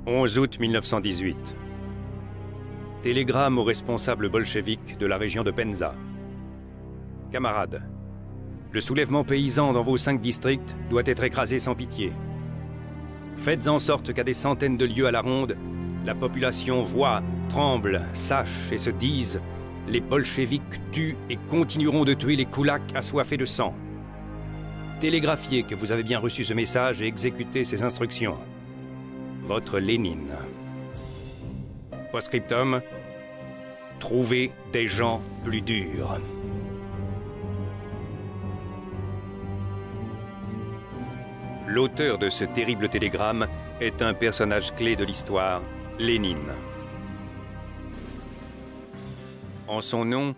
11 août 1918. Télégramme aux responsables bolcheviques de la région de Penza. Camarades, le soulèvement paysan dans vos 5 districts doit être écrasé sans pitié. Faites en sorte qu'à des centaines de lieues à la ronde, la population voit, tremble, sache et se dise « Les bolcheviks tuent et continueront de tuer les koulaks assoiffés de sang ». Télégraphiez que vous avez bien reçu ce message et exécutez ces instructions. Votre Lénine. Postscriptum, trouvez des gens plus durs. L'auteur de ce terrible télégramme est un personnage clé de l'histoire, Lénine. En son nom,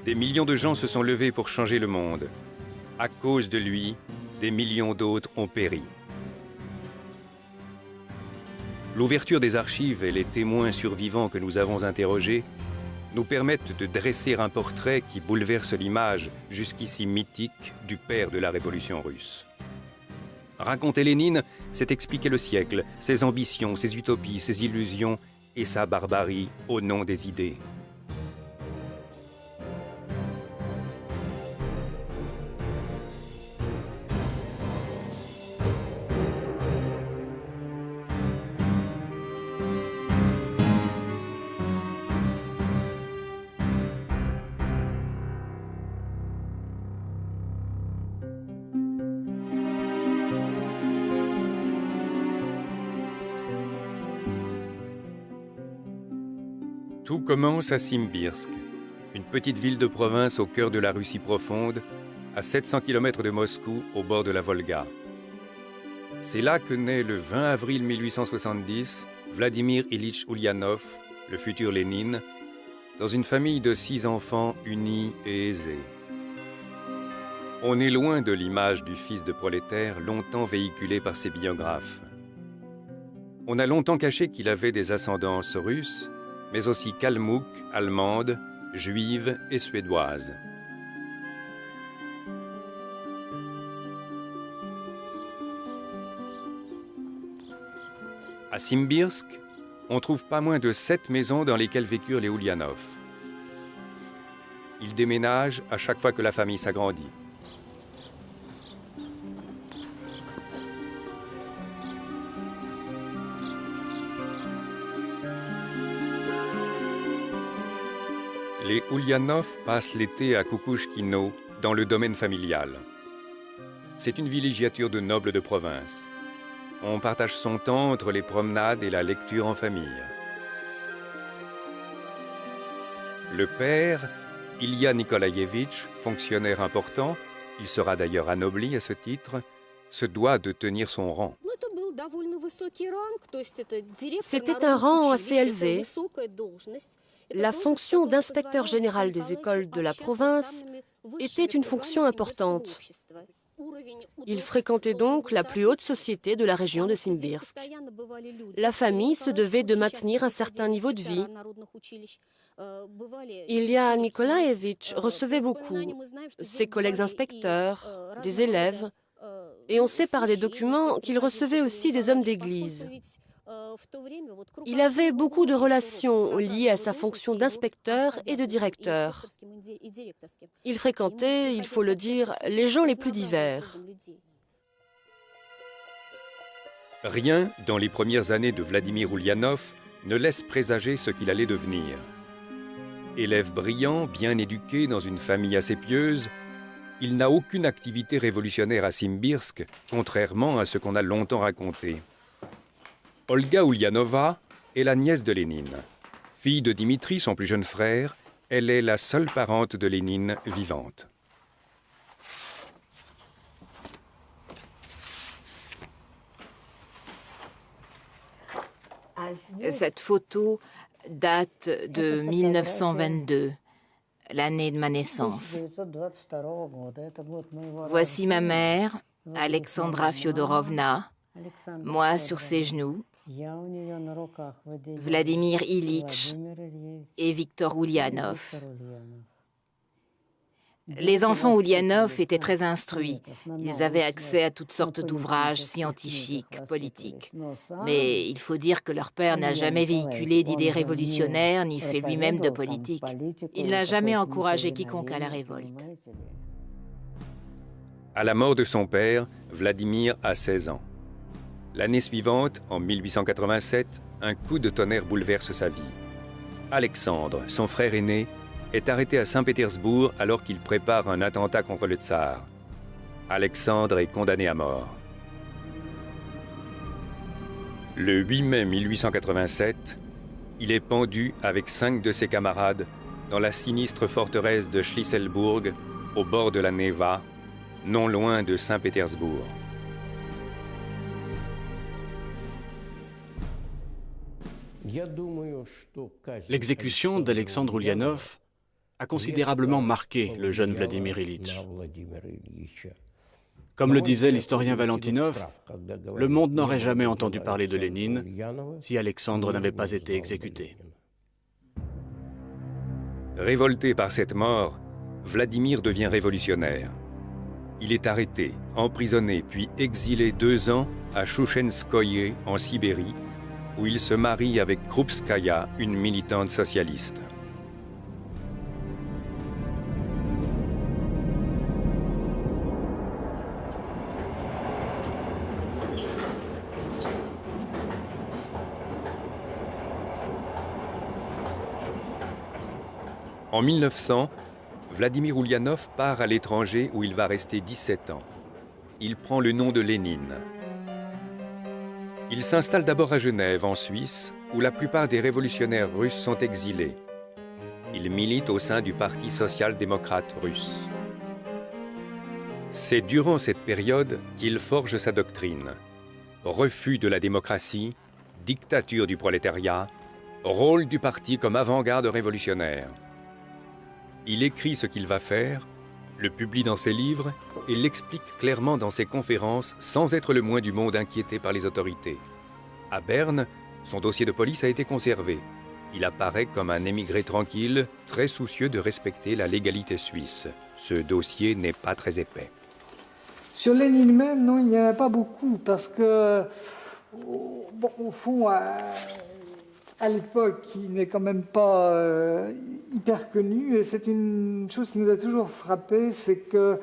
des millions de gens se sont levés pour changer le monde. À cause de lui, des millions d'autres ont péri. L'ouverture des archives et les témoins survivants que nous avons interrogés nous permettent de dresser un portrait qui bouleverse l'image, jusqu'ici mythique, du père de la révolution russe. Raconter Lénine, c'est expliquer le siècle, ses ambitions, ses utopies, ses illusions et sa barbarie au nom des idées. Tout commence à Simbirsk, une petite ville de province au cœur de la Russie profonde, à 700 km de Moscou, au bord de la Volga. C'est là que naît le 20 avril 1870 Vladimir Ilitch Ulyanov, le futur Lénine, dans une famille de 6 enfants unis et aisés. On est loin de l'image du fils de prolétaire longtemps véhiculée par ses biographes. On a longtemps caché qu'il avait des ascendances russes, mais aussi kalmouk, allemande, juive et suédoise. À Simbirsk, on trouve pas moins de 7 maisons dans lesquelles vécurent les Ulyanov. Ils déménagent à chaque fois que la famille s'agrandit. Les Ulyanov passent l'été à Kukushkino, dans le domaine familial. C'est une villégiature de nobles de province. On partage son temps entre les promenades et la lecture en famille. Le père, Ilya Nikolaïevitch, fonctionnaire important, il sera d'ailleurs anobli à ce titre, se doit de tenir son rang. C'était un rang assez élevé. La fonction d'inspecteur général des écoles de la province était une fonction importante. Il fréquentait donc la plus haute société de la région de Simbirsk. La famille se devait de maintenir un certain niveau de vie. Ilya Nikolaïevitch recevait beaucoup, ses collègues inspecteurs, des élèves, et on sait par des documents qu'il recevait aussi des hommes d'église. Il avait beaucoup de relations liées à sa fonction d'inspecteur et de directeur. Il fréquentait, il faut le dire, les gens les plus divers. Rien dans les premières années de Vladimir Ulyanov ne laisse présager ce qu'il allait devenir. Élève brillant, bien éduqué dans une famille assez pieuse, il n'a aucune activité révolutionnaire à Simbirsk, contrairement à ce qu'on a longtemps raconté. Olga Ulyanova est la nièce de Lénine. Fille de Dimitri, son plus jeune frère, elle est la seule parente de Lénine vivante. Cette photo date de 1922, l'année de ma naissance. Voici ma mère, Alexandra Fyodorovna, moi sur ses genoux, Vladimir Ilitch et Viktor Ulyanov. Les enfants Oulianov étaient très instruits. Ils avaient accès à toutes sortes d'ouvrages scientifiques, politiques. Mais il faut dire que leur père n'a jamais véhiculé d'idées révolutionnaires ni fait lui-même de politique. Il n'a jamais encouragé quiconque à la révolte. À la mort de son père, Vladimir a 16 ans. L'année suivante, en 1887, un coup de tonnerre bouleverse sa vie. Alexandre, son frère aîné, est arrêté à Saint-Pétersbourg alors qu'il prépare un attentat contre le tsar. Alexandre est condamné à mort. Le 8 mai 1887, il est pendu avec 5 de ses camarades dans la sinistre forteresse de Schlisselbourg, au bord de la Neva, non loin de Saint-Pétersbourg. L'exécution d'Alexandre Oulianov a considérablement marqué le jeune Vladimir Ilitch. Comme le disait l'historien Valentinov, le monde n'aurait jamais entendu parler de Lénine si Alexandre n'avait pas été exécuté. Révolté par cette mort, Vladimir devient révolutionnaire. Il est arrêté, emprisonné puis exilé 2 ans à Chouchenskoye en Sibérie, où il se marie avec Krupskaya, une militante socialiste. En 1900, Vladimir Oulianov part à l'étranger où il va rester 17 ans. Il prend le nom de Lénine. Il s'installe d'abord à Genève, en Suisse, où la plupart des révolutionnaires russes sont exilés. Il milite au sein du Parti social-démocrate russe. C'est durant cette période qu'il forge sa doctrine. Refus de la démocratie, dictature du prolétariat, rôle du parti comme avant-garde révolutionnaire. Il écrit ce qu'il va faire, le publie dans ses livres et l'explique clairement dans ses conférences sans être le moins du monde inquiété par les autorités. À Berne, son dossier de police a été conservé. Il apparaît comme un émigré tranquille, très soucieux de respecter la légalité suisse. Ce dossier n'est pas très épais. Sur Lénine même, non, il n'y en a pas beaucoup, parce que, bon, au fond, à l'époque, il n'est quand même pas hyper connu, et c'est une chose qui nous a toujours frappé, c'est que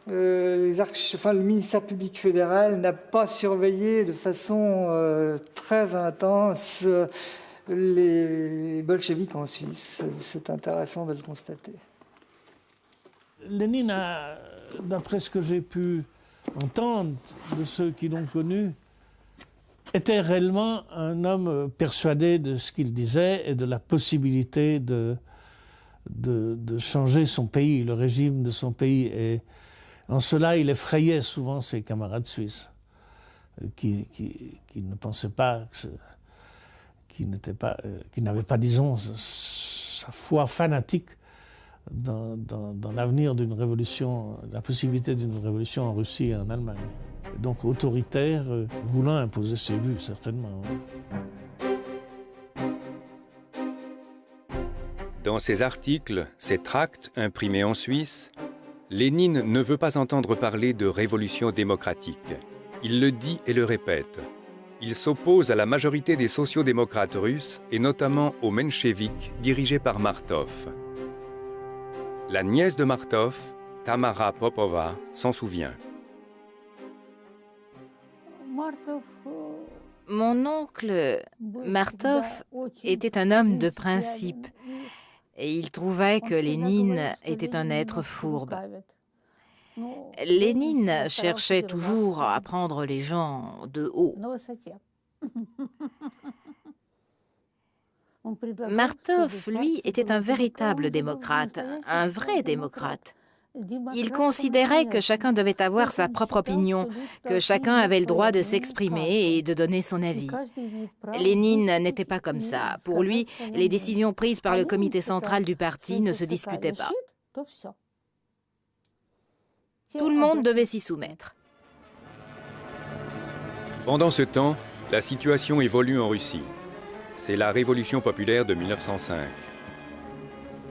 le ministère public fédéral n'a pas surveillé de façon très intense les bolcheviks en Suisse. C'est intéressant de le constater. Lénine, d'après ce que j'ai pu entendre de ceux qui l'ont connu, était réellement un homme persuadé de ce qu'il disait et de la possibilité de changer son pays, le régime de son pays. Et en cela, il effrayait souvent ses camarades suisses, qui ne pensaient pas, qui n'avaient pas, disons, sa foi fanatique dans l'avenir d'une révolution, la possibilité d'une révolution en Russie et en Allemagne. Donc autoritaire, voulant imposer ses vues, certainement. Dans ses articles, ses tracts imprimés en Suisse, Lénine ne veut pas entendre parler de révolution démocratique. Il le dit et le répète. Il s'oppose à la majorité des sociodémocrates russes et notamment aux mencheviks dirigés par Martov. La nièce de Martov, Tamara Popova, s'en souvient. Mon oncle Martov était un homme de principe et il trouvait que Lénine était un être fourbe. Lénine cherchait toujours à prendre les gens de haut. Martov, lui, était un véritable démocrate, un vrai démocrate. Il considérait que chacun devait avoir sa propre opinion, que chacun avait le droit de s'exprimer et de donner son avis. Lénine n'était pas comme ça. Pour lui, les décisions prises par le comité central du parti ne se discutaient pas. Tout le monde devait s'y soumettre. Pendant ce temps, la situation évolue en Russie. C'est la révolution populaire de 1905.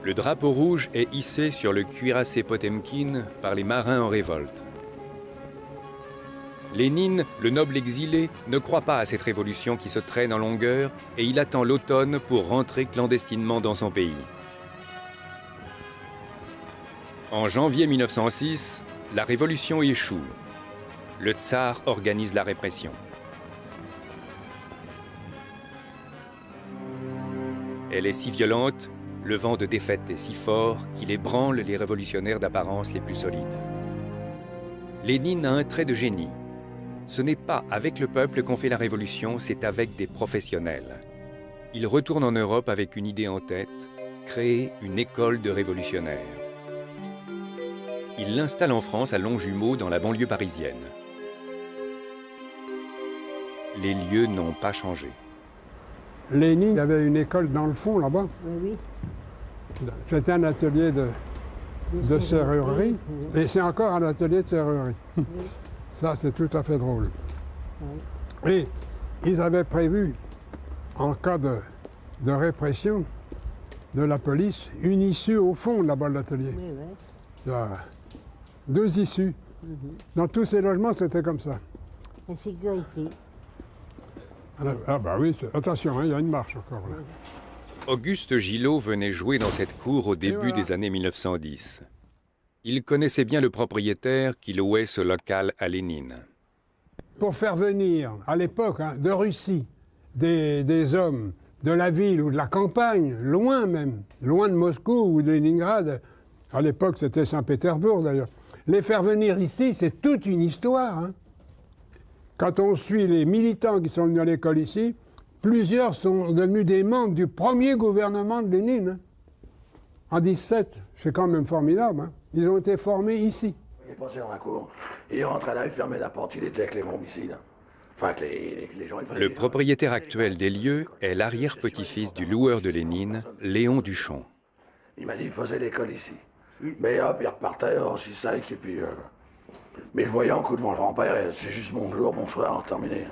Le drapeau rouge est hissé sur le cuirassé Potemkin par les marins en révolte. Lénine, le noble exilé, ne croit pas à cette révolution qui se traîne en longueur et il attend l'automne pour rentrer clandestinement dans son pays. En janvier 1906, la révolution échoue. Le tsar organise la répression. Elle est si violente, le vent de défaite est si fort qu'il ébranle les révolutionnaires d'apparence les plus solides. Lénine a un trait de génie. Ce n'est pas avec le peuple qu'on fait la révolution, c'est avec des professionnels. Il retourne en Europe avec une idée en tête, créer une école de révolutionnaires. Il l'installe en France à Longjumeau, dans la banlieue parisienne. Les lieux n'ont pas changé. Lénine avait une école dans le fond, là-bas. Oui. C'était un atelier de serrurerie, et c'est encore un atelier de serrurerie. Oui. Ça, c'est tout à fait drôle. Oui. Et ils avaient prévu, en cas de répression de la police, une issue au fond, là-bas, de l'atelier. Oui, oui. Il y a 2 issues. Dans tous ces logements, c'était comme ça. La sécurité. Ah bah oui, attention, hein, il y a une marche encore là. Auguste Gillot venait jouer dans cette cour au début des années 1910. Il connaissait bien le propriétaire qui louait ce local à Lénine. Pour faire venir, à l'époque, hein, de Russie, des hommes de la ville ou de la campagne, loin même, loin de Moscou ou de Leningrad, à l'époque c'était Saint-Pétersbourg d'ailleurs, les faire venir ici, c'est toute une histoire. Hein. Quand on suit les militants qui sont venus à l'école ici, plusieurs sont devenus des membres du premier gouvernement de Lénine. Hein. En 17, c'est quand même formidable. Hein. Ils ont été formés ici. Il est passé dans la cour, il rentrait là, il fermait la porte, il était avec les bombicides. Enfin, que les gens... Le propriétaire actuel des lieux est l'arrière-petit-fils du loueur de Lénine, Léon Duchon. Il m'a dit qu'il faisait l'école ici. Mais hop, il repartait aussi sec, et puis... Mais je voyais en coup devant le grand-père, et c'est juste bonjour, bonsoir, terminé.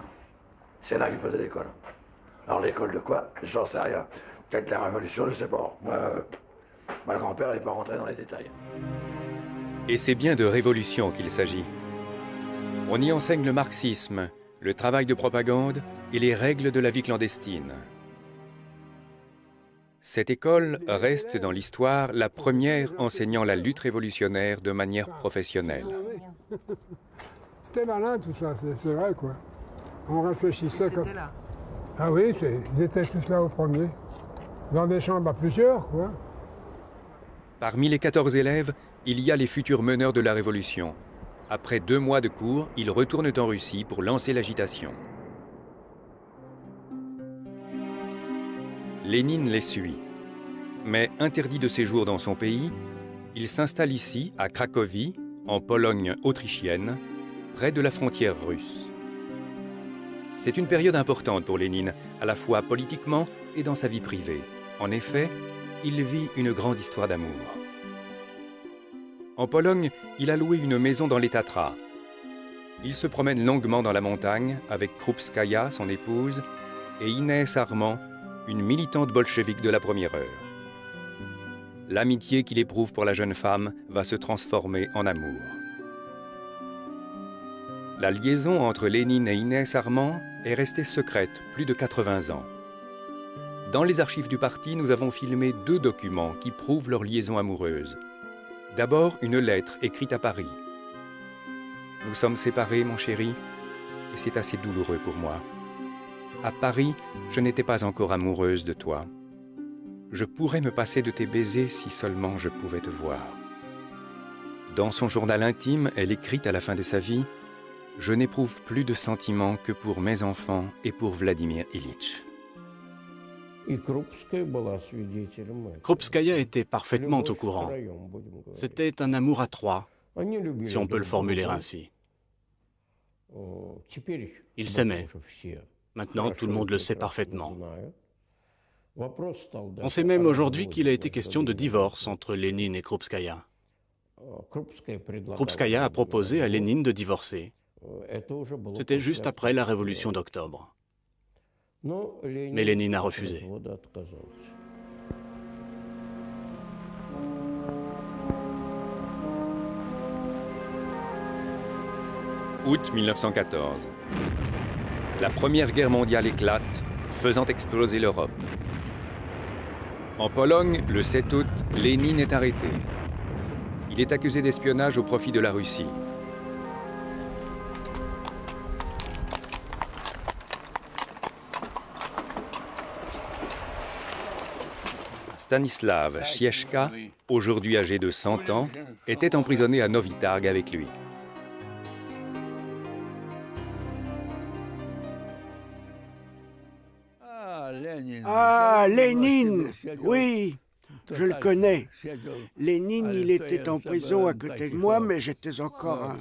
C'est là qu'il faisait l'école. Alors l'école de quoi? J'en sais rien. Peut-être la révolution, je sais pas. Moi, le grand-père n'est pas rentré dans les détails. Et c'est bien de révolution qu'il s'agit. On y enseigne le marxisme, le travail de propagande et les règles de la vie clandestine. Cette école reste dans l'histoire la première enseignant la lutte révolutionnaire de manière professionnelle. C'était malin tout ça, c'est vrai quoi. On réfléchissait comme... Là. Ah oui, ils étaient tous là au premier. Dans des chambres à plusieurs quoi. Parmi les 14 élèves, il y a les futurs meneurs de la Révolution. Après 2 mois de cours, ils retournent en Russie pour lancer l'agitation. Lénine les suit. Mais interdit de séjour dans son pays, il s'installe ici, à Cracovie, en Pologne autrichienne, près de la frontière russe. C'est une période importante pour Lénine, à la fois politiquement et dans sa vie privée. En effet, il vit une grande histoire d'amour. En Pologne, il a loué une maison dans les Tatras. Il se promène longuement dans la montagne avec Krupskaya, son épouse, et Inès Armand, une militante bolchevique de la première heure. L'amitié qu'il éprouve pour la jeune femme va se transformer en amour. La liaison entre Lénine et Inès Armand est restée secrète plus de 80 ans. Dans les archives du parti, nous avons filmé 2 documents qui prouvent leur liaison amoureuse. D'abord, une lettre écrite à Paris. « Nous sommes séparés, mon chéri, et c'est assez douloureux pour moi. À Paris, je n'étais pas encore amoureuse de toi. Je pourrais me passer de tes baisers si seulement je pouvais te voir. » Dans son journal intime, elle écrit à la fin de sa vie « Je n'éprouve plus de sentiments que pour mes enfants et pour Vladimir Ilitch. » Krupskaya était parfaitement au courant. C'était un amour à 3, si on peut le formuler ainsi. Ils s'aimaient. Maintenant, tout le monde le sait parfaitement. On sait même aujourd'hui qu'il a été question de divorce entre Lénine et Krupskaya. Krupskaya a proposé à Lénine de divorcer. C'était juste après la révolution d'octobre. Mais Lénine a refusé. Août 1914. La Première Guerre mondiale éclate, faisant exploser l'Europe. En Pologne, le 7 août, Lénine est arrêté. Il est accusé d'espionnage au profit de la Russie. Stanislav Szieszka, aujourd'hui âgé de 100 ans, était emprisonné à Novi Targ avec lui. Ah, Lénine, oui, je le connais. Lénine, il était en prison à côté de moi, mais j'étais encore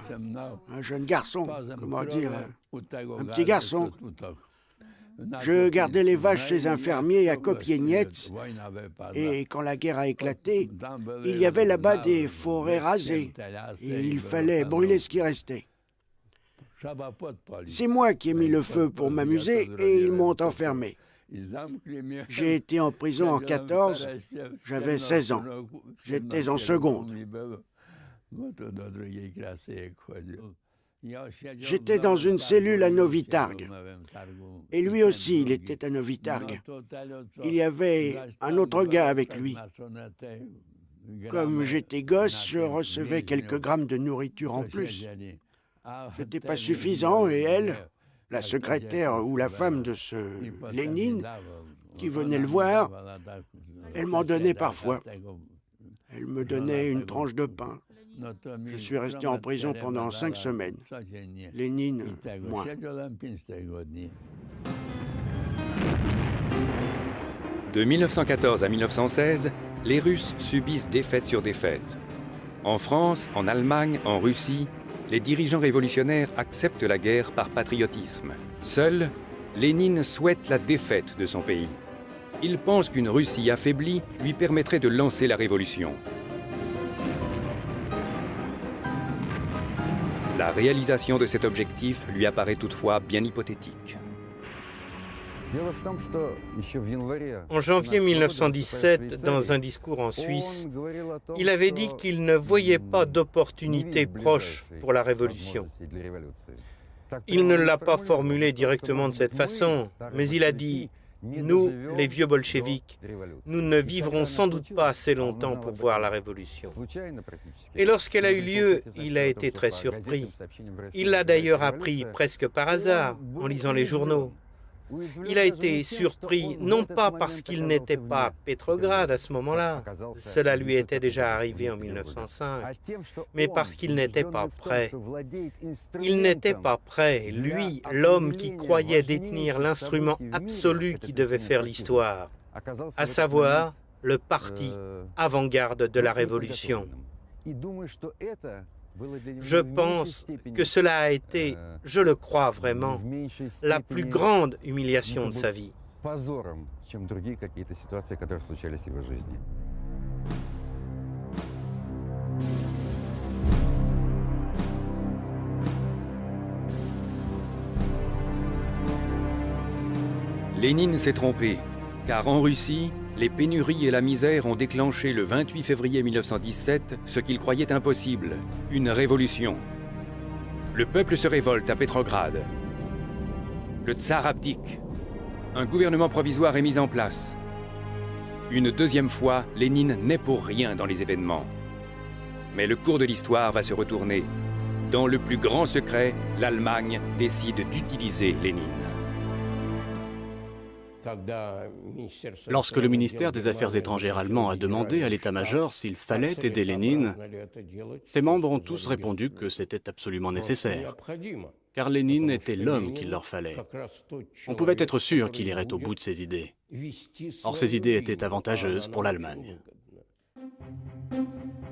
un jeune garçon, comment dire, un petit garçon. Je gardais les vaches chez un fermier à Kopieniec, et quand la guerre a éclaté, il y avait là-bas des forêts rasées, et il fallait brûler ce qui restait. C'est moi qui ai mis le feu pour m'amuser, et ils m'ont enfermé. J'ai été en prison en 14, j'avais 16 ans. J'étais en seconde. J'étais dans une cellule à Novi Targ. Et lui aussi, il était à Novi Targ. Il y avait un autre gars avec lui. Comme j'étais gosse, je recevais quelques grammes de nourriture en plus. Ce n'était pas suffisant et elle, la secrétaire ou la femme de ce Lénine, qui venait le voir, elle m'en donnait parfois. Elle me donnait une tranche de pain. Je suis resté en prison pendant 5 semaines. Lénine, moins. De 1914 à 1916, les Russes subissent défaite sur défaite. En France, en Allemagne, en Russie, les dirigeants révolutionnaires acceptent la guerre par patriotisme. Seul, Lénine souhaite la défaite de son pays. Il pense qu'une Russie affaiblie lui permettrait de lancer la révolution. La réalisation de cet objectif lui apparaît toutefois bien hypothétique. En janvier 1917, dans un discours en Suisse, il avait dit qu'il ne voyait pas d'opportunité proche pour la révolution. Il ne l'a pas formulé directement de cette façon, mais il a dit « Nous, les vieux bolcheviks, nous ne vivrons sans doute pas assez longtemps pour voir la révolution. » Et lorsqu'elle a eu lieu, il a été très surpris. Il l'a d'ailleurs appris presque par hasard, en lisant les journaux. Il a été surpris, non pas parce qu'il n'était pas à Petrograd à ce moment-là, cela lui était déjà arrivé en 1905, mais parce qu'il n'était pas prêt. Il n'était pas prêt, lui, l'homme qui croyait détenir l'instrument absolu qui devait faire l'histoire, à savoir le parti avant-garde de la Révolution. Je pense que cela a été, je le crois vraiment, la plus grande humiliation de sa vie. Lénine s'est trompé, car en Russie, les pénuries et la misère ont déclenché le 28 février 1917 ce qu'il croyait impossible, une révolution. Le peuple se révolte à Petrograd. Le tsar abdique. Un gouvernement provisoire est mis en place. Une deuxième fois, Lénine n'est pour rien dans les événements. Mais le cours de l'histoire va se retourner. Dans le plus grand secret, l'Allemagne décide d'utiliser Lénine. Lorsque le ministère des Affaires étrangères allemand a demandé à l'état-major s'il fallait aider Lénine, ses membres ont tous répondu que c'était absolument nécessaire, car Lénine était l'homme qu'il leur fallait. On pouvait être sûr qu'il irait au bout de ses idées. Or, ces idées étaient avantageuses pour l'Allemagne.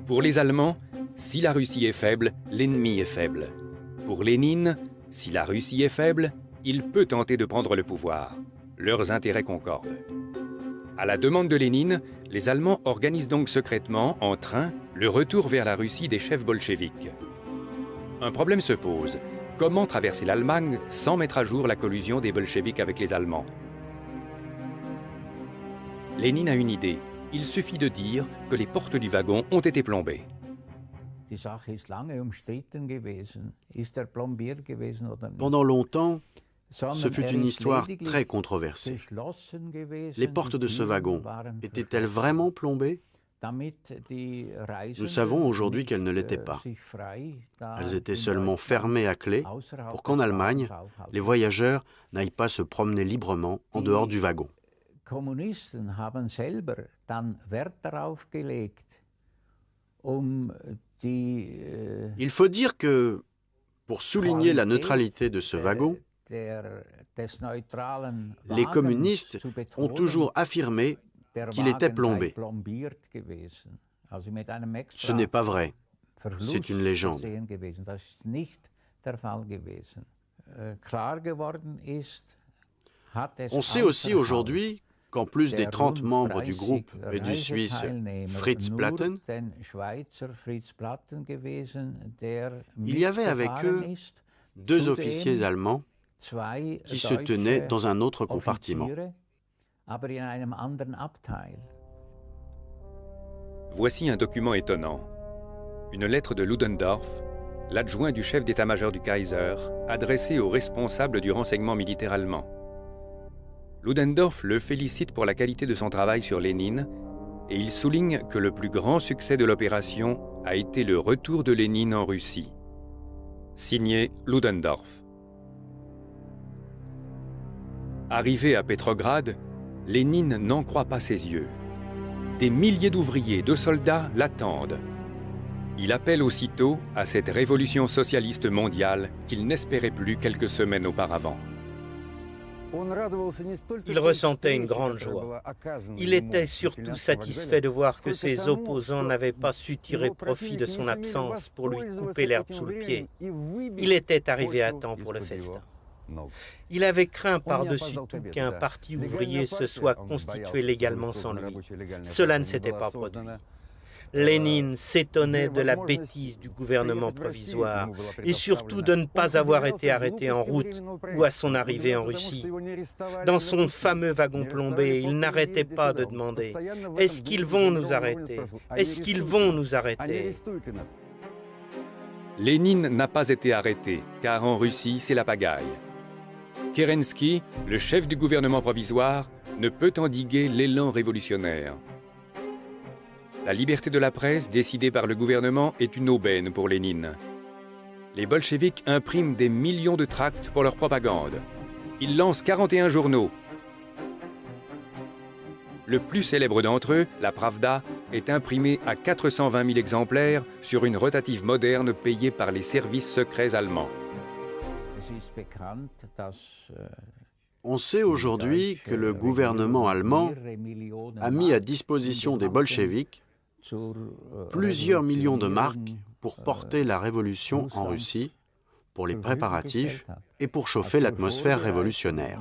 Pour les Allemands, si la Russie est faible, l'ennemi est faible. Pour Lénine, si la Russie est faible, il peut tenter de prendre le pouvoir. Leurs intérêts concordent. À la demande de Lénine, les Allemands organisent donc secrètement, en train, le retour vers la Russie des chefs bolcheviks. Un problème se pose. Comment traverser l'Allemagne sans mettre à jour la collusion des bolcheviks avec les Allemands? Lénine a une idée. il suffit de dire que les portes du wagon ont été plombées. Pendant longtemps, ce fut une histoire très controversée. Les portes de ce wagon étaient-elles vraiment plombées? Nous savons aujourd'hui qu'elles ne l'étaient pas. Elles étaient seulement fermées à clé pour qu'en Allemagne, les voyageurs n'aillent pas se promener librement en dehors du wagon. Il faut dire que, pour souligner la neutralité de ce wagon, les communistes ont toujours affirmé qu'il était plombé. Ce n'est pas vrai, c'est une légende. On sait aussi aujourd'hui qu'en plus des 30 membres du groupe et du Suisse Fritz Platten, il y avait avec eux 2 officiers allemands qui se tenaient dans un autre compartiment. Voici un document étonnant. Une lettre de Ludendorff, l'adjoint du chef d'état-major du Kaiser, adressée au responsable du renseignement militaire allemand. Ludendorff le félicite pour la qualité de son travail sur Lénine et il souligne que le plus grand succès de l'opération a été le retour de Lénine en Russie. Signé Ludendorff. Arrivé à Petrograd, Lénine n'en croit pas ses yeux. Des milliers d'ouvriers, de soldats l'attendent. Il appelle aussitôt à cette révolution socialiste mondiale qu'il n'espérait plus quelques semaines auparavant. Il ressentait une grande joie. Il était surtout satisfait de voir que ses opposants n'avaient pas su tirer profit de son absence pour lui couper l'herbe sous le pied. Il était arrivé à temps pour le festin. Il avait craint par-dessus tout qu'un parti ouvrier se soit constitué légalement sans lui. Cela ne s'était pas produit. Lénine s'étonnait de la bêtise du gouvernement provisoire et surtout de ne pas avoir été arrêté en route ou à son arrivée en Russie. Dans son fameux wagon plombé, il n'arrêtait pas de demander « Est-ce qu'ils vont nous arrêter? Est-ce qu'ils vont nous arrêter ?» Lénine n'a pas été arrêté, car en Russie, c'est la pagaille. Kerensky, le chef du gouvernement provisoire, ne peut endiguer l'élan révolutionnaire. La liberté de la presse, décidée par le gouvernement, est une aubaine pour Lénine. Les bolcheviks impriment des millions de tracts pour leur propagande. Ils lancent 41 journaux. Le plus célèbre d'entre eux, la Pravda, est imprimé à 420 000 exemplaires sur une rotative moderne payée par les services secrets allemands. On sait aujourd'hui que le gouvernement allemand a mis à disposition des bolcheviks plusieurs millions de marks pour porter la révolution en Russie, pour les préparatifs et pour chauffer l'atmosphère révolutionnaire.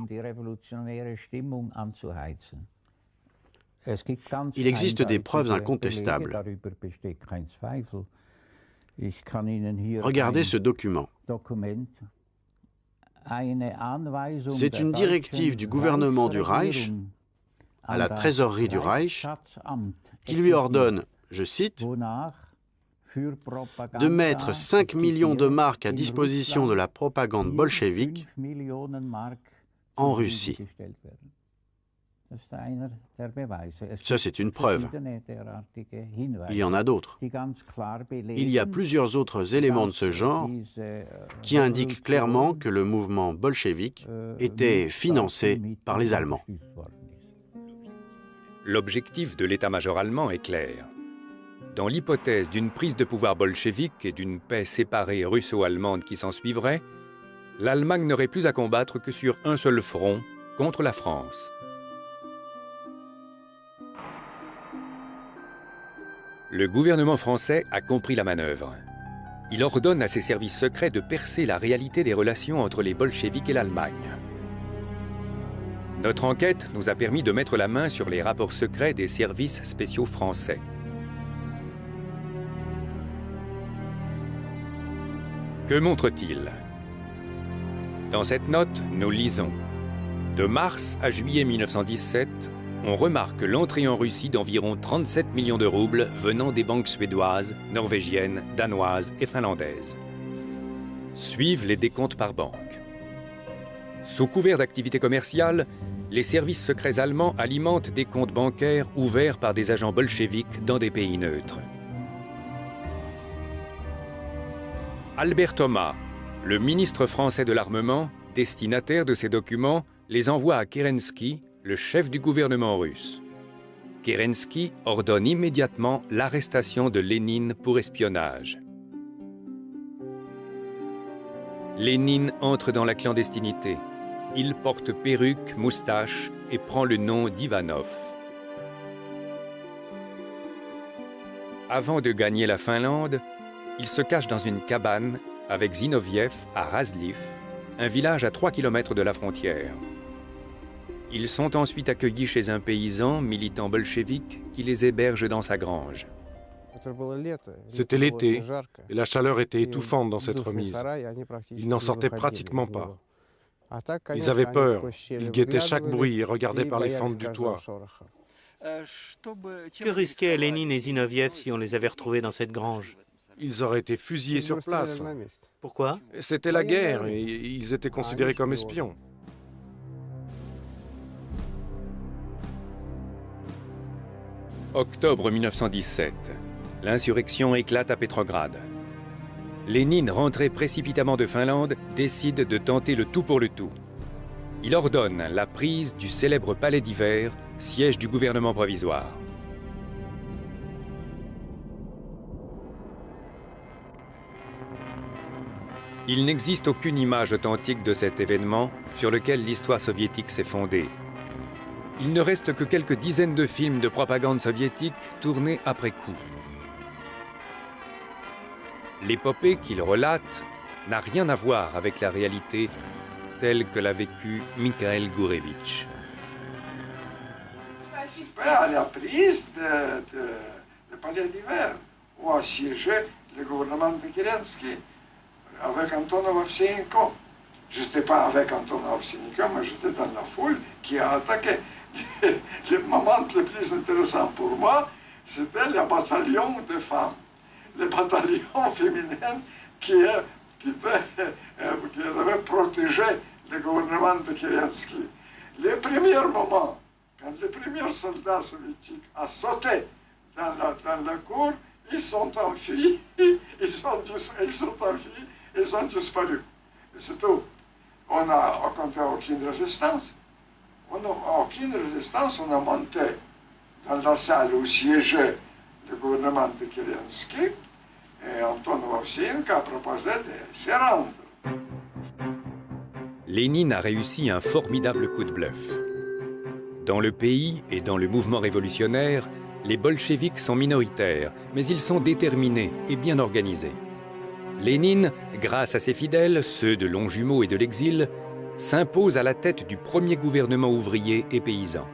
Il existe des preuves incontestables. Regardez ce document. C'est une directive du gouvernement du Reich à la trésorerie du Reich qui lui ordonne, je cite, de mettre 5 millions de marks à disposition de la propagande bolchevique en Russie. Ça, c'est une preuve. Il y en a d'autres. Il y a plusieurs autres éléments de ce genre qui indiquent clairement que le mouvement bolchevique était financé par les Allemands. L'objectif de l'état-major allemand est clair. Dans l'hypothèse d'une prise de pouvoir bolchevique et d'une paix séparée russo-allemande qui s'ensuivrait, l'Allemagne n'aurait plus à combattre que sur un seul front, contre la France. Le gouvernement français a compris la manœuvre. Il ordonne à ses services secrets de percer la réalité des relations entre les bolcheviks et l'Allemagne. Notre enquête nous a permis de mettre la main sur les rapports secrets des services spéciaux français. Que montre-t-il? Dans cette note, nous lisons: de mars à juillet 1917, on remarque l'entrée en Russie d'environ 37 millions de roubles venant des banques suédoises, norvégiennes, danoises et finlandaises. Suivent les décomptes par banque. Sous couvert d'activités commerciales, les services secrets allemands alimentent des comptes bancaires ouverts par des agents bolcheviques dans des pays neutres. Albert Thomas, le ministre français de l'armement, destinataire de ces documents, les envoie à Kerensky, le chef du gouvernement russe. Kerensky ordonne immédiatement l'arrestation de Lénine pour espionnage. Lénine entre dans la clandestinité. Il porte perruque, moustache et prend le nom d'Ivanov. Avant de gagner la Finlande, il se cache dans une cabane avec Zinoviev à Razliv, un village à 3 km de la frontière. Ils sont ensuite accueillis chez un paysan, militant bolchevique, qui les héberge dans sa grange. C'était l'été, et la chaleur était étouffante dans cette remise. Ils n'en sortaient pratiquement pas. Ils avaient peur, ils guettaient chaque bruit et regardaient par les fentes du toit. Que risquaient Lénine et Zinoviev si on les avait retrouvés dans cette grange? Ils auraient été fusillés sur place. Pourquoi? C'était la guerre et ils étaient considérés comme espions. Octobre 1917. L'insurrection éclate à Petrograd. Lénine, rentré précipitamment de Finlande, décide de tenter le tout pour le tout. Il ordonne la prise du célèbre palais d'hiver, siège du gouvernement provisoire. Il n'existe aucune image authentique de cet événement sur lequel l'histoire soviétique s'est fondée. Il ne reste que quelques dizaines de films de propagande soviétique tournés après coup. L'épopée qu'il relate n'a rien à voir avec la réalité telle que l'a vécue Mikhail Gourevitch. J'ai assisté à la prise du palais d'hiver où a siégé le gouvernement de Kerensky avec Antonov Ovsyannikov. Je n'étais pas avec Antonov Ovsyannikov, mais j'étais dans la foule qui a attaqué. Le moment le plus intéressant pour moi, c'était le bataillon de femmes. Le bataillon féminin qui avait protégé le gouvernement de Kerensky. Les premiers moments, quand le premier soldat soviétique a sauté dans la cour, ils sont enfuis, ils ont disparu. Et c'est tout. On n'a aucune résistance. On n'a aucune résistance, on a monté dans la salle où siégeait le gouvernement de Kerensky, et Antonov Ovsyannikov a proposé de se rendre. Lénine a réussi un formidable coup de bluff. Dans le pays et dans le mouvement révolutionnaire, les bolcheviks sont minoritaires, mais ils sont déterminés et bien organisés. Lénine, grâce à ses fidèles, ceux de Longjumeau et de l'exil, s'impose à la tête du premier gouvernement ouvrier et paysan.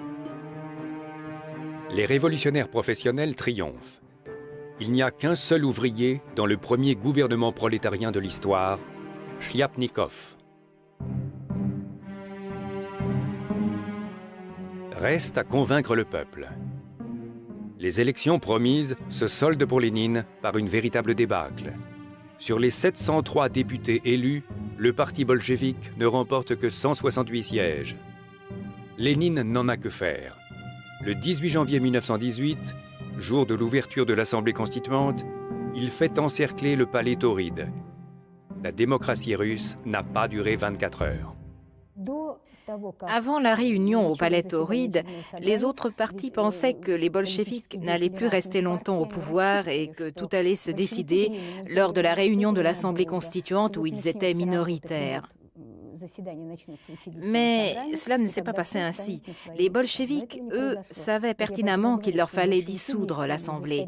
Les révolutionnaires professionnels triomphent. Il n'y a qu'un seul ouvrier dans le premier gouvernement prolétarien de l'histoire, Chliapnikov. Reste à convaincre le peuple. Les élections promises se soldent pour Lénine par une véritable débâcle. Sur les 703 députés élus, le parti bolchevique ne remporte que 168 sièges. Lénine n'en a que faire. Le 18 janvier 1918, jour de l'ouverture de l'Assemblée constituante, il fait encercler le palais Tauride. La démocratie russe n'a pas duré 24 heures. Avant la réunion au palais Tauride, les autres partis pensaient que les bolcheviks n'allaient plus rester longtemps au pouvoir et que tout allait se décider lors de la réunion de l'Assemblée constituante où ils étaient minoritaires. Mais cela ne s'est pas passé ainsi. Les bolcheviks, eux, savaient pertinemment qu'il leur fallait dissoudre l'Assemblée.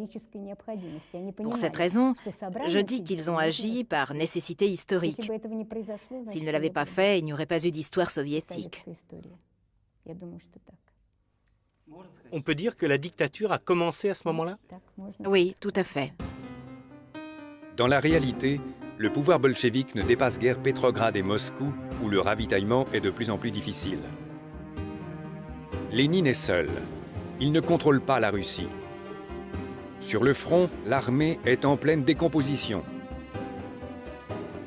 Pour cette raison, je dis qu'ils ont agi par nécessité historique. S'ils ne l'avaient pas fait, il n'y aurait pas eu d'histoire soviétique. On peut dire que la dictature a commencé à ce moment-là? Oui, tout à fait. Dans la réalité, le pouvoir bolchevique ne dépasse guère Petrograd et Moscou, où le ravitaillement est de plus en plus difficile. Lénine est seul. Il ne contrôle pas la Russie. Sur le front, l'armée est en pleine décomposition.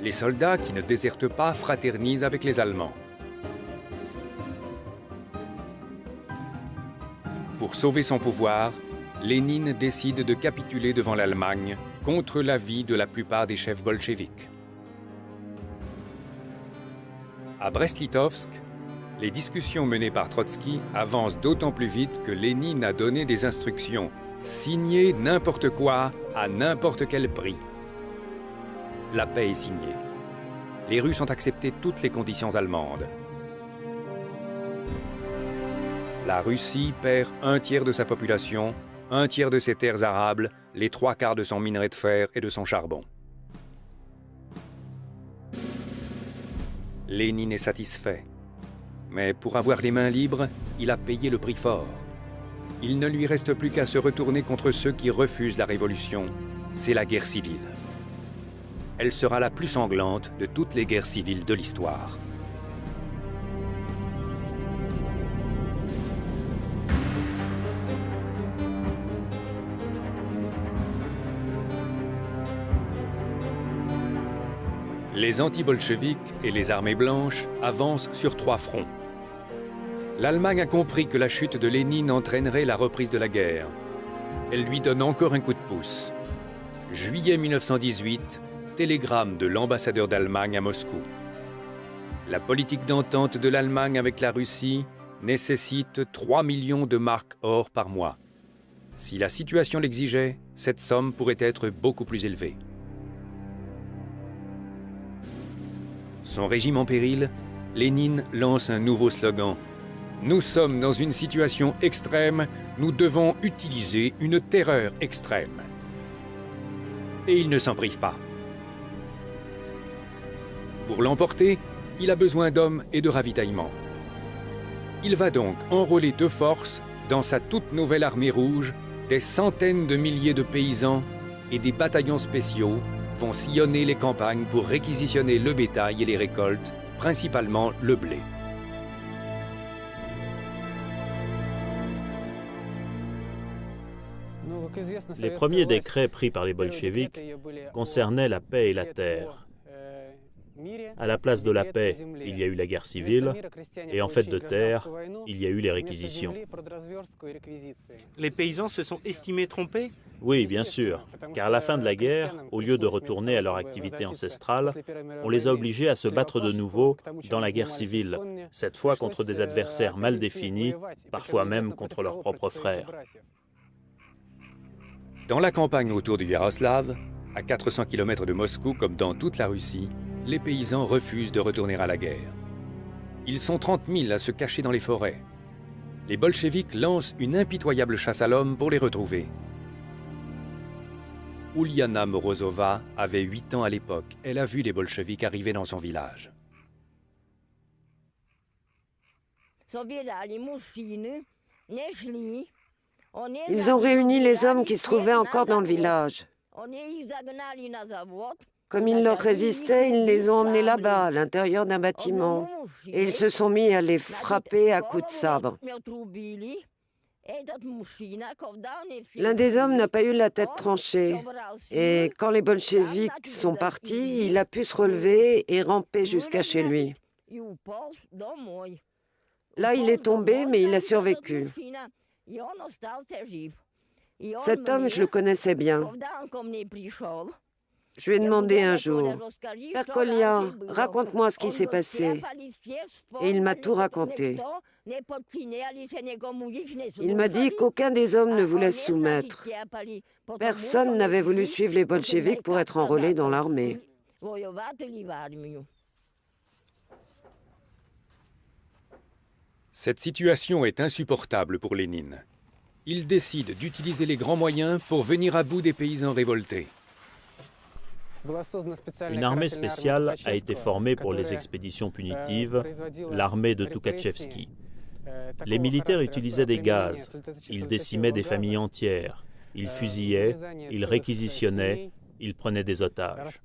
Les soldats qui ne désertent pas fraternisent avec les Allemands. Pour sauver son pouvoir, Lénine décide de capituler devant l'Allemagne contre l'avis de la plupart des chefs bolcheviks. À Brest-Litovsk, les discussions menées par Trotsky avancent d'autant plus vite que Lénine a donné des instructions « signer n'importe quoi à n'importe quel prix ». La paix est signée. Les Russes ont accepté toutes les conditions allemandes. La Russie perd 1/3 de sa population, 1/3 de ses terres arables, les 3/4 de son minerai de fer et de son charbon. Lénine est satisfait. Mais pour avoir les mains libres, il a payé le prix fort. Il ne lui reste plus qu'à se retourner contre ceux qui refusent la révolution. C'est la guerre civile. Elle sera la plus sanglante de toutes les guerres civiles de l'histoire. Les anti-bolcheviks et les armées blanches avancent sur 3 fronts. L'Allemagne a compris que la chute de Lénine entraînerait la reprise de la guerre. Elle lui donne encore un coup de pouce. Juillet 1918, télégramme de l'ambassadeur d'Allemagne à Moscou. La politique d'entente de l'Allemagne avec la Russie nécessite 3 millions de marks or par mois. Si la situation l'exigeait, cette somme pourrait être beaucoup plus élevée. Son régime en péril, Lénine lance un nouveau slogan. « Nous sommes dans une situation extrême, nous devons utiliser une terreur extrême. » Et il ne s'en prive pas. Pour l'emporter, il a besoin d'hommes et de ravitaillement. Il va donc enrôler de force dans sa toute nouvelle armée rouge des centaines de milliers de paysans et des bataillons spéciaux vont sillonner les campagnes pour réquisitionner le bétail et les récoltes, principalement le blé. Les premiers décrets pris par les bolcheviks concernaient la paix et la terre. À la place de la paix, il y a eu la guerre civile, et en fait de terre, il y a eu les réquisitions. Les paysans se sont estimés trompés? Oui, bien sûr, car à la fin de la guerre, au lieu de retourner à leur activité ancestrale, on les a obligés à se battre de nouveau dans la guerre civile, cette fois contre des adversaires mal définis, parfois même contre leurs propres frères. Dans la campagne autour de Yaroslav, à 400 km de Moscou comme dans toute la Russie, les paysans refusent de retourner à la guerre. Ils sont 30 000 à se cacher dans les forêts. Les bolcheviks lancent une impitoyable chasse à l'homme pour les retrouver. Uliana Morozova avait 8 ans à l'époque. Elle a vu les bolcheviks arriver dans son village. Ils ont réuni les hommes qui se trouvaient encore dans le village. Comme ils leur résistaient, ils les ont emmenés là-bas, à l'intérieur d'un bâtiment, et ils se sont mis à les frapper à coups de sabre. L'un des hommes n'a pas eu la tête tranchée, et quand les bolcheviks sont partis, il a pu se relever et ramper jusqu'à chez lui. Là, il est tombé, mais il a survécu. Cet homme, je le connaissais bien. Je lui ai demandé un jour, « Père Kolia, raconte-moi ce qui s'est passé. » Et il m'a tout raconté. Il m'a dit qu'aucun des hommes ne voulait se soumettre. Personne n'avait voulu suivre les bolcheviks pour être enrôlé dans l'armée. Cette situation est insupportable pour Lénine. Il décide d'utiliser les grands moyens pour venir à bout des paysans révoltés. Une armée spéciale a été formée pour les expéditions punitives, l'armée de Tukhachevski. Les militaires utilisaient des gaz, ils décimaient des familles entières, ils fusillaient, ils réquisitionnaient, ils prenaient des otages.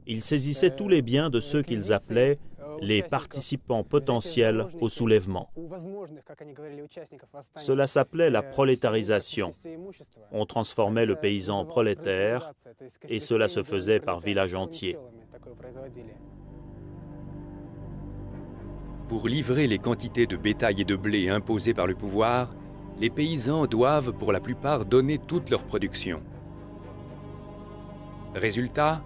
Ils saisissaient tous les biens de ceux qu'ils appelaient les participants potentiels au soulèvement. Cela s'appelait la prolétarisation. On transformait le paysan en prolétaire et cela se faisait par village entier. Pour livrer les quantités de bétail et de blé imposées par le pouvoir, les paysans doivent pour la plupart donner toute leur production. Résultat,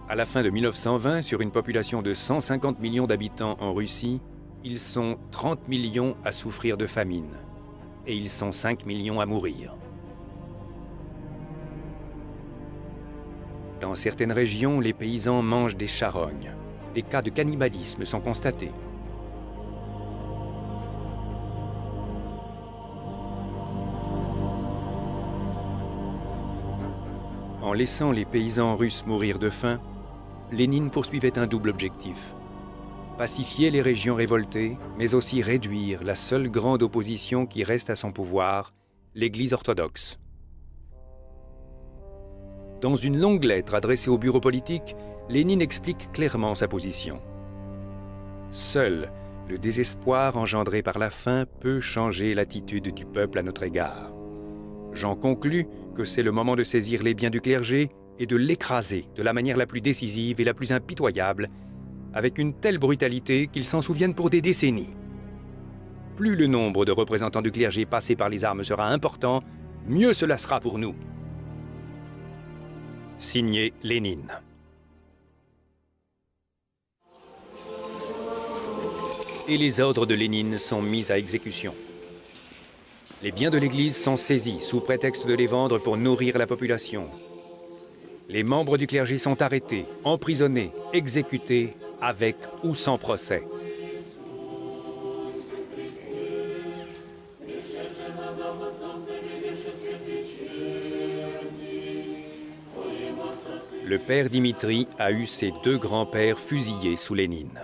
à la fin de 1920, sur une population de 150 millions d'habitants en Russie, ils sont 30 millions à souffrir de famine et ils sont 5 millions à mourir. Dans certaines régions, les paysans mangent des charognes. Des cas de cannibalisme sont constatés. En laissant les paysans russes mourir de faim, Lénine poursuivait un double objectif. Pacifier les régions révoltées, mais aussi réduire la seule grande opposition qui reste à son pouvoir, l'Église orthodoxe. Dans une longue lettre adressée au bureau politique, Lénine explique clairement sa position. Seul le désespoir engendré par la faim peut changer l'attitude du peuple à notre égard. J'en conclus que c'est le moment de saisir les biens du clergé et de l'écraser de la manière la plus décisive et la plus impitoyable, avec une telle brutalité qu'ils s'en souviennent pour des décennies. Plus le nombre de représentants du clergé passés par les armes sera important, mieux cela sera pour nous. Signé Lénine. Et les ordres de Lénine sont mis à exécution. Les biens de l'Église sont saisis sous prétexte de les vendre pour nourrir la population. Les membres du clergé sont arrêtés, emprisonnés, exécutés, avec ou sans procès. Le père Dimitri a eu ses deux grands-pères fusillés sous Lénine.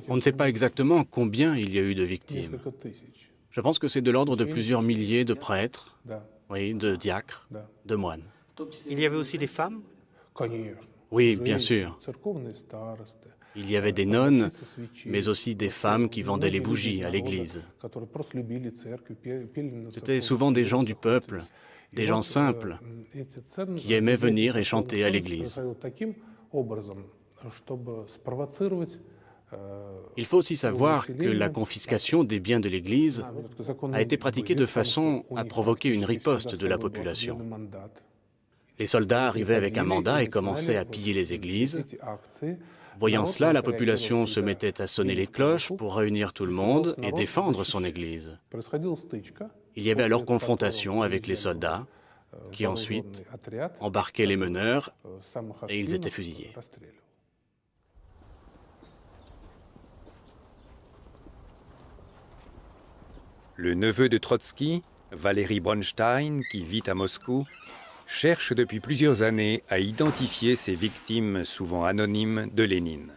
On ne sait pas exactement combien il y a eu de victimes. Je pense que c'est de l'ordre de plusieurs milliers de prêtres, oui, de diacres, de moines. Il y avait aussi des femmes? Oui, bien sûr. Il y avait des nonnes, mais aussi des femmes qui vendaient les bougies à l'église. C'était souvent des gens du peuple, des gens simples, qui aimaient venir et chanter à l'église. Il faut aussi savoir que la confiscation des biens de l'Église a été pratiquée de façon à provoquer une riposte de la population. Les soldats arrivaient avec un mandat et commençaient à piller les églises. Voyant cela, la population se mettait à sonner les cloches pour réunir tout le monde et défendre son église. Il y avait alors confrontation avec les soldats, qui ensuite embarquaient les meneurs et ils étaient fusillés. Le neveu de Trotsky, Valéry Bronstein, qui vit à Moscou, cherche depuis plusieurs années à identifier ces victimes, souvent anonymes, de Lénine.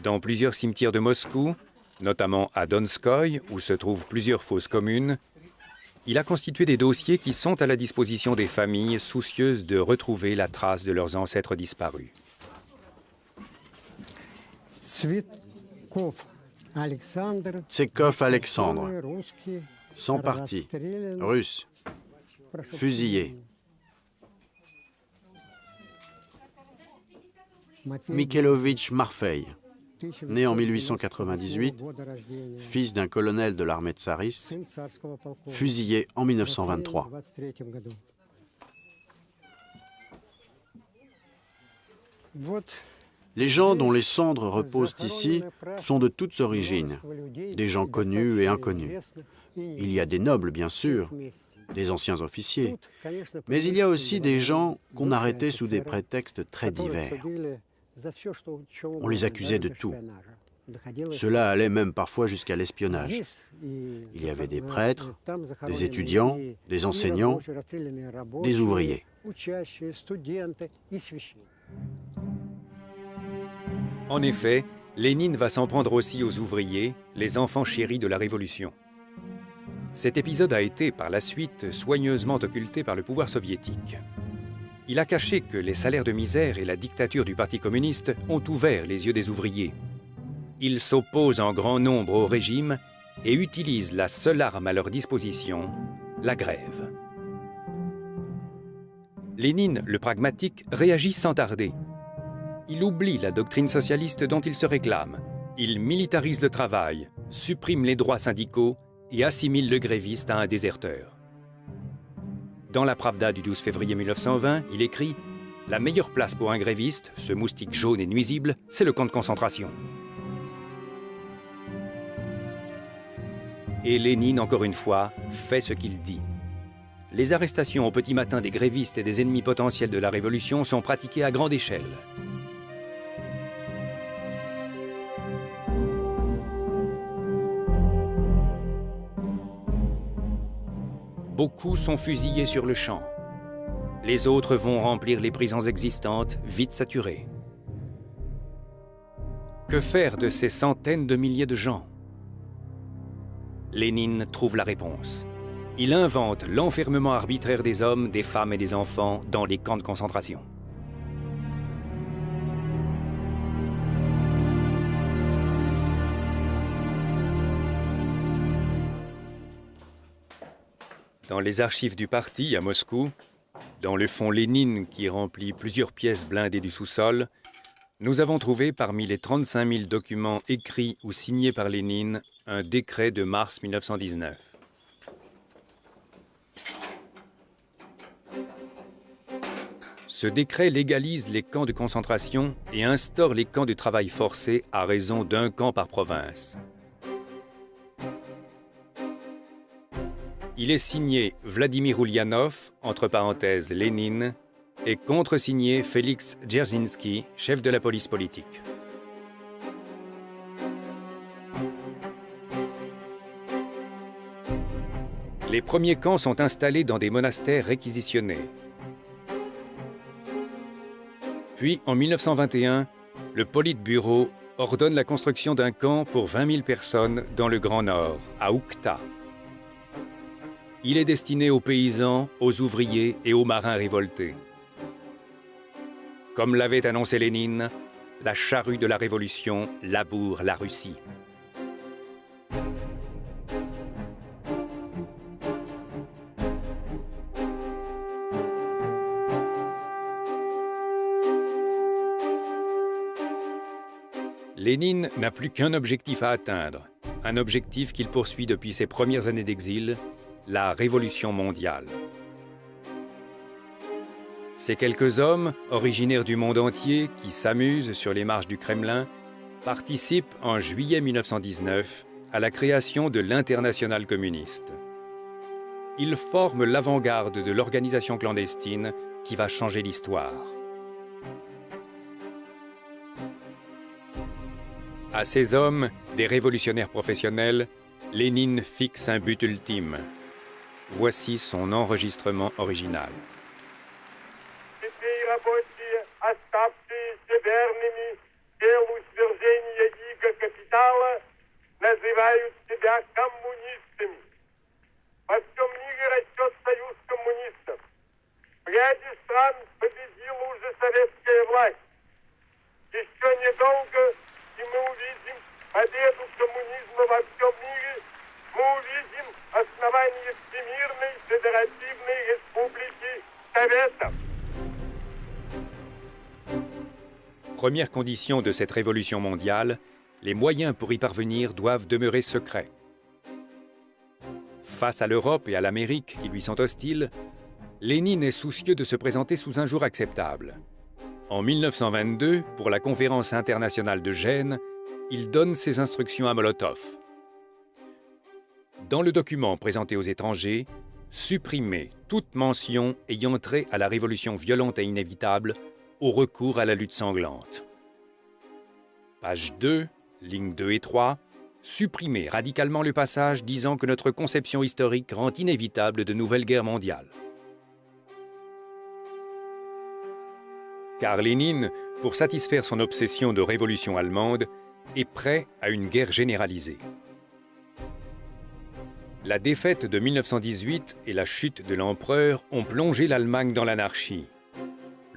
Dans plusieurs cimetières de Moscou, notamment à Donskoï, où se trouvent plusieurs fosses communes, il a constitué des dossiers qui sont à la disposition des familles soucieuses de retrouver la trace de leurs ancêtres disparus. Tsekov Alexandre, sans parti, russe, fusillé. Mikhailovitch Marfeï, né en 1898, fils d'un colonel de l'armée tsariste, fusillé en 1923. Les gens dont les cendres reposent ici sont de toutes origines, des gens connus et inconnus. Il y a des nobles, bien sûr, des anciens officiers, mais il y a aussi des gens qu'on arrêtait sous des prétextes très divers. On les accusait de tout. Cela allait même parfois jusqu'à l'espionnage. Il y avait des prêtres, des étudiants, des enseignants, des ouvriers. En effet, Lénine va s'en prendre aussi aux ouvriers, les enfants chéris de la Révolution. Cet épisode a été, par la suite, soigneusement occulté par le pouvoir soviétique. Il a caché que les salaires de misère et la dictature du Parti communiste ont ouvert les yeux des ouvriers. Ils s'opposent en grand nombre au régime et utilisent la seule arme à leur disposition, la grève. Lénine, le pragmatique, réagit sans tarder. Il oublie la doctrine socialiste dont il se réclame. Il militarise le travail, supprime les droits syndicaux et assimile le gréviste à un déserteur. Dans la Pravda du 12 février 1920, il écrit « La meilleure place pour un gréviste, ce moustique jaune et nuisible, c'est le camp de concentration. » Et Lénine, encore une fois, fait ce qu'il dit. Les arrestations au petit matin des grévistes et des ennemis potentiels de la Révolution sont pratiquées à grande échelle. Beaucoup sont fusillés sur le champ. Les autres vont remplir les prisons existantes, vite saturées. Que faire de ces centaines de milliers de gens? Lénine trouve la réponse. Il invente l'enfermement arbitraire des hommes, des femmes et des enfants dans les camps de concentration. Dans les archives du parti à Moscou, dans le fonds Lénine qui remplit plusieurs pièces blindées du sous-sol, nous avons trouvé parmi les 35 000 documents écrits ou signés par Lénine un décret de mars 1919. Ce décret légalise les camps de concentration et instaure les camps de travail forcé à raison d'un camp par province. Il est signé Vladimir Ulyanov, entre parenthèses Lénine, et contresigné Félix Dzerzhinsky, chef de la police politique. Les premiers camps sont installés dans des monastères réquisitionnés. Puis, en 1921, le Politburo ordonne la construction d'un camp pour 20 000 personnes dans le Grand Nord, à Oukhta. Il est destiné aux paysans, aux ouvriers et aux marins révoltés. Comme l'avait annoncé Lénine, la charrue de la Révolution laboure la Russie. Lénine n'a plus qu'un objectif à atteindre, un objectif qu'il poursuit depuis ses premières années d'exil, la Révolution mondiale. Ces quelques hommes, originaires du monde entier, qui s'amusent sur les marches du Kremlin, participent en juillet 1919 à la création de l'Internationale communiste. Ils forment l'avant-garde de l'organisation clandestine qui va changer l'histoire. À ces hommes, des révolutionnaires professionnels, Lénine fixe un but ultime. Voici son enregistrement original. Première condition de cette révolution mondiale, les moyens pour y parvenir doivent demeurer secrets. Face à l'Europe et à l'Amérique qui lui sont hostiles, Lénine est soucieux de se présenter sous un jour acceptable. En 1922, pour la conférence internationale de Gênes, il donne ses instructions à Molotov. Dans le document présenté aux étrangers, supprimer toute mention ayant trait à la révolution violente et inévitable au recours à la lutte sanglante. Page 2, lignes 2 et 3, supprimer radicalement le passage disant que notre conception historique rend inévitable de nouvelles guerres mondiales. Car Lénine, pour satisfaire son obsession de révolution allemande, est prêt à une guerre généralisée. La défaite de 1918 et la chute de l'empereur ont plongé l'Allemagne dans l'anarchie.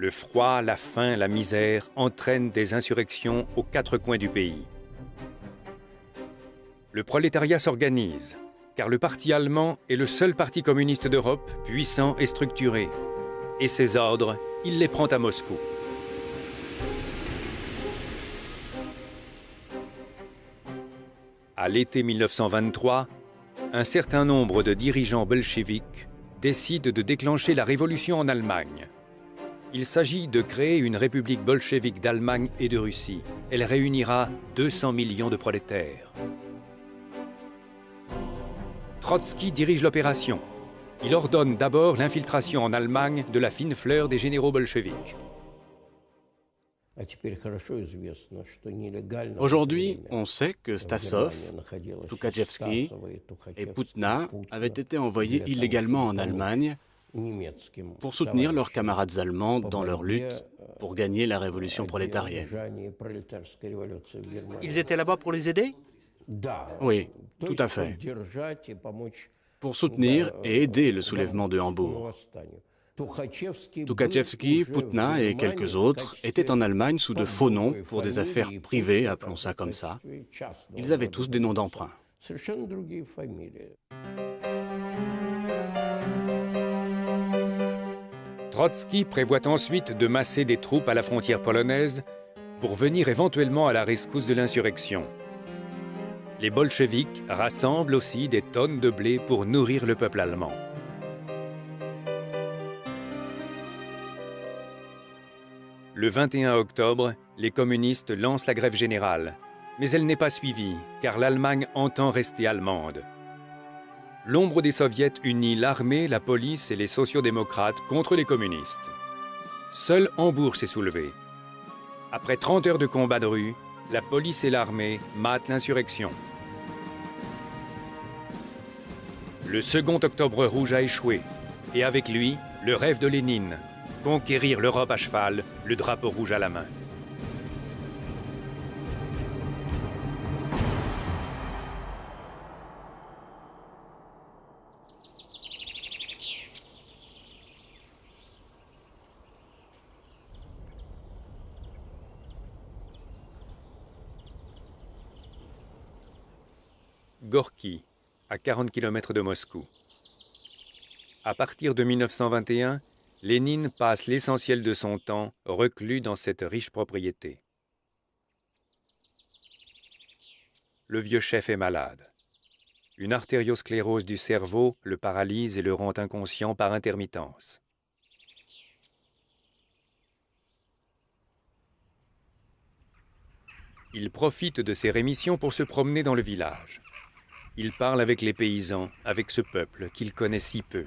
Le froid, la faim, la misère entraînent des insurrections aux quatre coins du pays. Le prolétariat s'organise, car le parti allemand est le seul parti communiste d'Europe puissant et structuré. Et ses ordres, il les prend à Moscou. À l'été 1923, un certain nombre de dirigeants bolcheviques décident de déclencher la révolution en Allemagne. Il s'agit de créer une république bolchevique d'Allemagne et de Russie. Elle réunira 200 millions de prolétaires. Trotsky dirige l'opération. Il ordonne d'abord l'infiltration en Allemagne de la fine fleur des généraux bolcheviques. Aujourd'hui, on sait que Stasov, Tukhachevsky et Putna avaient été envoyés illégalement en Allemagne pour soutenir leurs camarades allemands dans leur lutte pour gagner la révolution prolétarienne. Ils étaient là-bas pour les aider? Oui, tout à fait. Pour soutenir et aider le soulèvement de Hambourg. Tukhachevsky, Putna et quelques autres étaient en Allemagne sous de faux noms pour des affaires privées, appelons ça comme ça. Ils avaient tous des noms d'emprunt. Trotsky prévoit ensuite de masser des troupes à la frontière polonaise pour venir éventuellement à la rescousse de l'insurrection. Les bolcheviks rassemblent aussi des tonnes de blé pour nourrir le peuple allemand. Le 21 octobre, les communistes lancent la grève générale, mais elle n'est pas suivie, car l'Allemagne entend rester allemande. L'ombre des soviets unit l'armée, la police et les sociodémocrates contre les communistes. Seul Hambourg s'est soulevé. Après 30 heures de combat de rue, la police et l'armée matent l'insurrection. Le second Octobre rouge a échoué, et avec lui, le rêve de Lénine, conquérir l'Europe à cheval, le drapeau rouge à la main. Gorki, à 40 km de Moscou. À partir de 1921, Lénine passe l'essentiel de son temps reclus dans cette riche propriété. Le vieux chef est malade. Une artériosclérose du cerveau le paralyse et le rend inconscient par intermittence. Il profite de ses rémissions pour se promener dans le village. Il parle avec les paysans, avec ce peuple qu'il connaît si peu.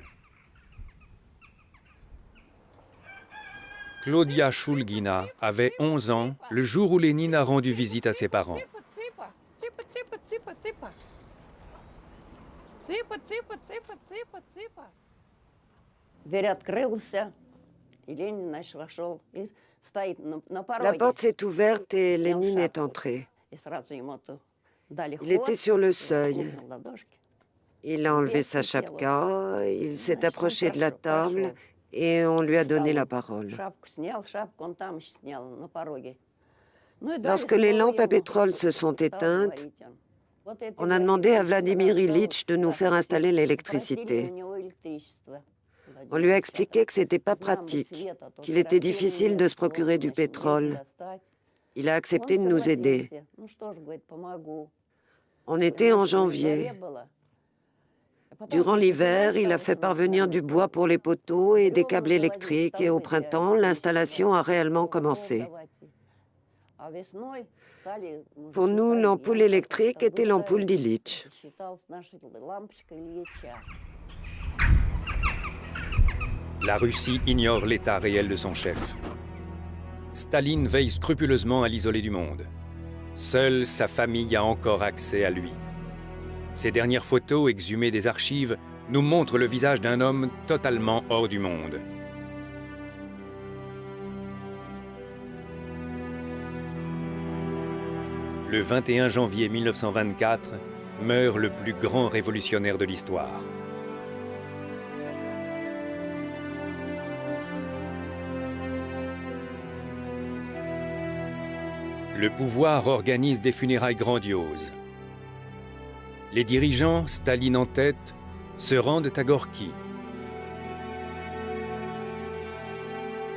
Claudia Shulgina avait 11 ans le jour où Lénine a rendu visite à ses parents. La porte s'est ouverte et Lénine est entré. Il était sur le seuil. Il a enlevé sa chapka, il s'est approché de la table et on lui a donné la parole. Lorsque les lampes à pétrole se sont éteintes, on a demandé à Vladimir Ilitch de nous faire installer l'électricité. On lui a expliqué que ce n'était pas pratique, qu'il était difficile de se procurer du pétrole. Il a accepté de nous aider. On était en janvier. Durant l'hiver, il a fait parvenir du bois pour les poteaux et des câbles électriques et au printemps, l'installation a réellement commencé. Pour nous, l'ampoule électrique était l'ampoule d'Ilitch. La Russie ignore l'état réel de son chef. Staline veille scrupuleusement à l'isoler du monde. Seule sa famille a encore accès à lui. Ces dernières photos exhumées des archives nous montrent le visage d'un homme totalement hors du monde. Le 21 janvier 1924, meurt le plus grand révolutionnaire de l'histoire. Le pouvoir organise des funérailles grandioses. Les dirigeants, Staline en tête, se rendent à Gorki.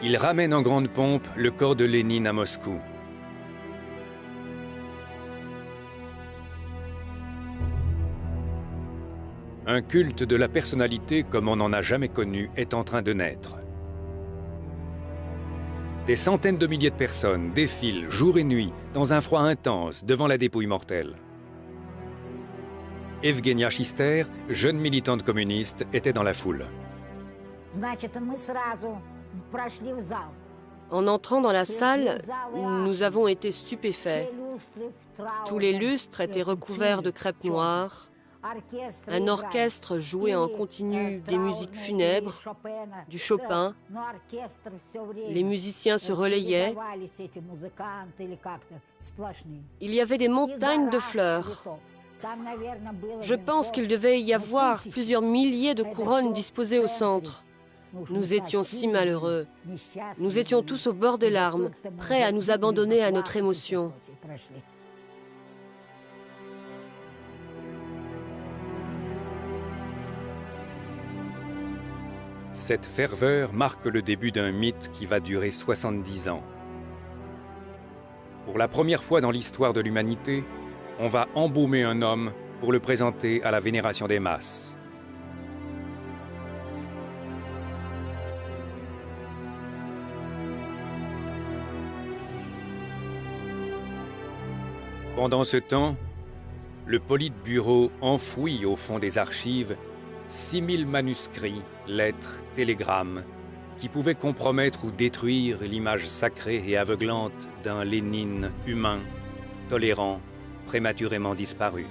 Ils ramènent en grande pompe le corps de Lénine à Moscou. Un culte de la personnalité comme on n'en a jamais connu est en train de naître. Des centaines de milliers de personnes défilent jour et nuit dans un froid intense devant la dépouille mortelle. Evgenia Chister, jeune militante communiste, était dans la foule. En entrant dans la salle, nous avons été stupéfaits. Tous les lustres étaient recouverts de crêpe noire. Un orchestre jouait en continu des musiques funèbres, du Chopin. Les musiciens se relayaient. Il y avait des montagnes de fleurs. Je pense qu'il devait y avoir plusieurs milliers de couronnes disposées au centre. Nous étions si malheureux. Nous étions tous au bord des larmes, prêts à nous abandonner à notre émotion. Cette ferveur marque le début d'un mythe qui va durer 70 ans. Pour la première fois dans l'histoire de l'humanité, on va embaumer un homme pour le présenter à la vénération des masses. Pendant ce temps, le Politburo enfouit au fond des archives 6000 manuscrits, lettres, télégrammes, qui pouvaient compromettre ou détruire l'image sacrée et aveuglante d'un Lénine humain, tolérant, prématurément disparu.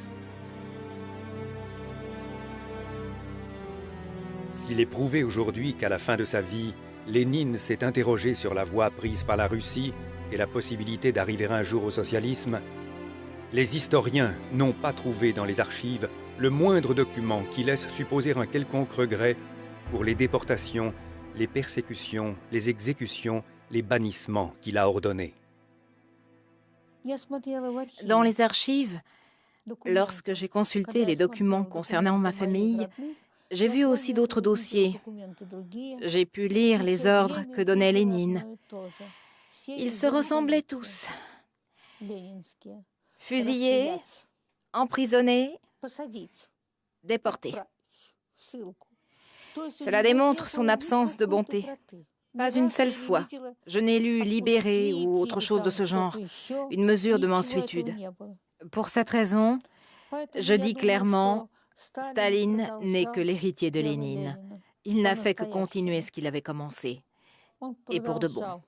S'il est prouvé aujourd'hui qu'à la fin de sa vie, Lénine s'est interrogé sur la voie prise par la Russie et la possibilité d'arriver un jour au socialisme, les historiens n'ont pas trouvé dans les archives le moindre document qui laisse supposer un quelconque regret pour les déportations, les persécutions, les exécutions, les bannissements qu'il a ordonnés. Dans les archives, lorsque j'ai consulté les documents concernant ma famille, j'ai vu aussi d'autres dossiers. J'ai pu lire les ordres que donnait Lénine. Ils se ressemblaient tous. Fusillés, emprisonnés, déportés. Cela démontre son absence de bonté. Pas une seule fois, je n'ai lu libéré ou autre chose de ce genre, une mesure de mansuétude. Pour cette raison, je dis clairement, Staline n'est que l'héritier de Lénine. Il n'a fait que continuer ce qu'il avait commencé, et pour de bon.